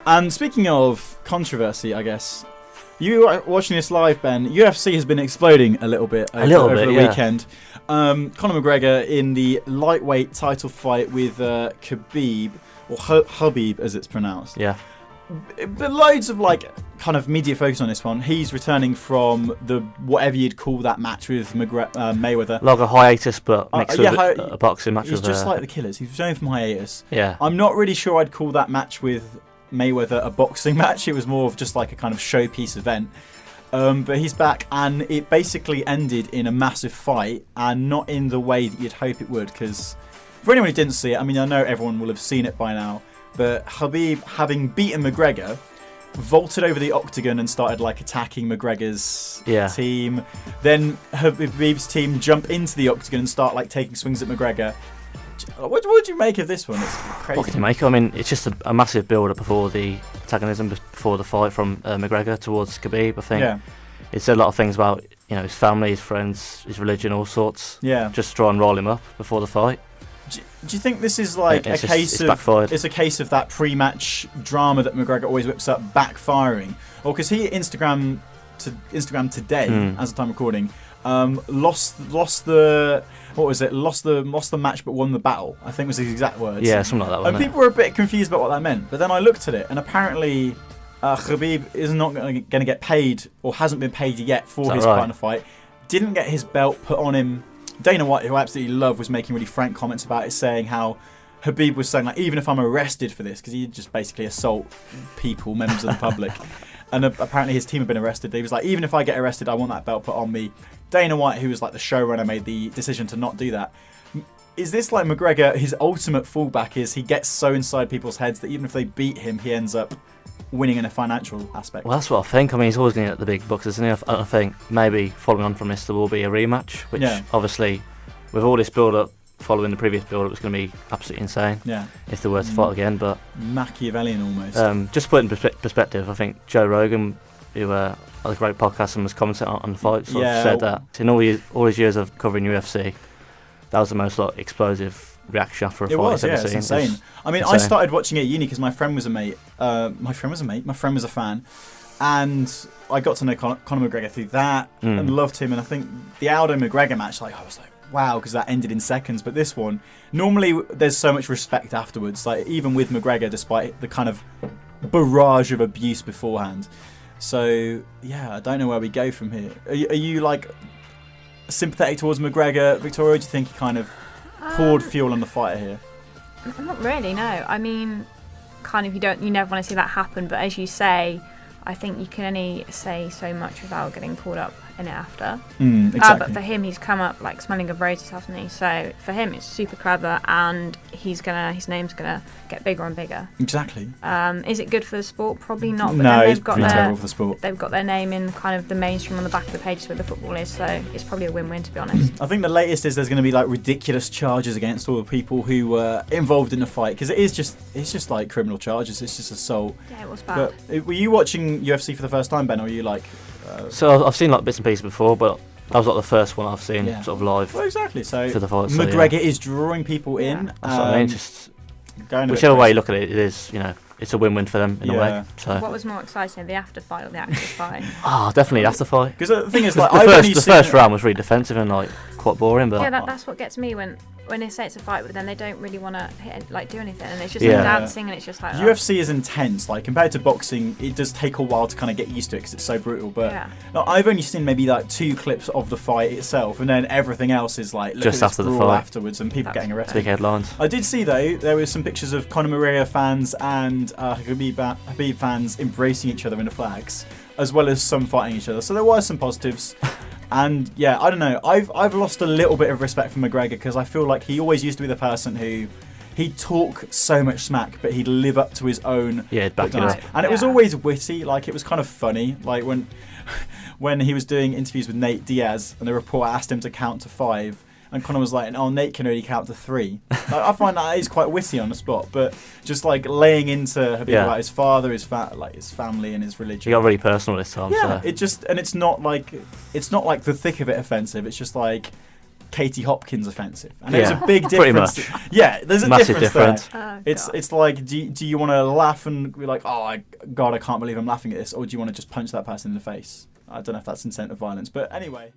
And speaking of controversy, I guess, you are watching this live, Ben. UFC has been exploding a little bit over the weekend. Conor McGregor in the lightweight title fight with Khabib, or Khabib as it's pronounced. Yeah. But loads of kind of media focus on this one. He's returning from the whatever you'd call that match with Mayweather. Like a hiatus, but mixed with a boxing match. He's just like the Killers. He's returning from hiatus. Yeah. I'm not really sure I'd call that match with Mayweather a boxing match. It was more of just like a kind of showpiece event. But he's back, and it basically ended in a massive fight, and not in the way that you'd hope it would. Because for anyone who didn't see it, I mean, I know everyone will have seen it by now. But Khabib, having beaten McGregor, vaulted over the octagon and started attacking McGregor's team. Then Khabib's team jump into the octagon and start taking swings at McGregor. What do you make of this one? It's crazy. What can you make? I mean, it's just a massive build-up before the antagonism, before the fight from McGregor towards Khabib. I think it said a lot of things about his family, his friends, his religion, all sorts. Yeah. Just to try and roll him up before the fight. Do you think this is a case of that pre-match drama that McGregor always whips up backfiring? Or because he Instagram today, as of time recording, lost the match but won the battle, I think was his exact words. Yeah, something like that. And people were a bit confused about what that meant. But then I looked at it, and apparently Khabib is not going to get paid, or hasn't been paid yet for his partner fight. Didn't get his belt put on him. Dana White, who I absolutely love, was making really frank comments about it, saying how Khabib was saying, even if I'm arrested for this, because he just basically assault people, members of the public, and apparently his team had been arrested. He was like, even if I get arrested, I want that belt put on me. Dana White, who was the showrunner, made the decision to not do that. Is this McGregor, his ultimate fallback is he gets so inside people's heads that even if they beat him, he ends up winning in a financial aspect? Well, that's what I think. I mean, he's always going to get the big bucks, isn't he? I think maybe following on from this, there will be a rematch, which obviously, with all this build-up, following the previous build-up, it's going to be absolutely insane if they were to fight again. But Machiavellian almost. Just to put it in perspective, I think Joe Rogan, who had a great podcast and was commenting on the fight, said that in all his years of covering UFC, that was the most explosive reaction after a fight he's ever seen. It's insane. I mean, I started watching it at uni because my friend was a mate. My friend was a fan, and I got to know Conor McGregor through that and loved him. And I think the Aldo McGregor match, I was like, wow, because that ended in seconds. But this one, normally there's so much respect afterwards. Even with McGregor, despite the kind of barrage of abuse beforehand. So I don't know where we go from here. Are you sympathetic towards McGregor, Victoria? Do you think he kind of poured fuel on the fire here? Not really, no. I mean, kind of you never want to see that happen, but as you say, I think you can only say so much without getting caught up in it after. Exactly. But for him, he's come up smelling of roses, hasn't he? So for him, it's super clever, and his name's gonna get bigger and bigger. Exactly. Is it good for the sport? Probably not. But no, then it's pretty terrible for the sport. They've got their name in kind of the mainstream on the back of the pages where the football is, so it's probably a win-win, to be honest. I think the latest is there's going to be ridiculous charges against all the people who were involved in the fight, because it's just criminal charges. It's just assault. Yeah, it was bad. But were you watching UFC for the first time, Ben, or were you So I've seen bits and pieces before, but that was the first one I've seen sort of live. Well, exactly. So for the fight, McGregor is drawing people in. That's what I mean. Just whichever way you look at it, it is it's a win-win for them in a way. So what was more exciting, the after fight or the actual fight? Definitely the after fight. Because the thing is, the first round was really defensive and quite boring. But that's what gets me when they say it's a fight, but then they don't really want to do anything, and it's just dancing, and it's just UFC is intense. Compared to boxing, it does take a while to kind of get used to it because it's so brutal. But I've only seen maybe 2 clips of the fight itself, and then everything else is look just at after this the brawl fight afterwards, and people getting arrested. Big headlines. I did see though there were some pictures of Conor McGregor fans and Khabib fans embracing each other in the flags, as well as some fighting each other. So there were some positives. And I don't know. I've lost a little bit of respect for McGregor because I feel like he always used to be the person who he'd talk so much smack, but he'd live up to his own. Yeah, back it up. And it was always witty. It was kind of funny. When he was doing interviews with Nate Diaz, and the reporter asked him to count to 5. And Conor was like, "Oh, Nate can only count to 3." I find that is quite witty on the spot, but just laying into Khabib about his father, his family, and his religion. He got really personal this time. Yeah, so. It's not like the thick of it offensive. It's just Katie Hopkins offensive, and there's a big difference. Pretty much. Yeah, there's a massive difference there. Oh, it's like, do you want to laugh and be like, oh God, I can't believe I'm laughing at this, or do you want to just punch that person in the face? I don't know if that's incentive violence, but anyway.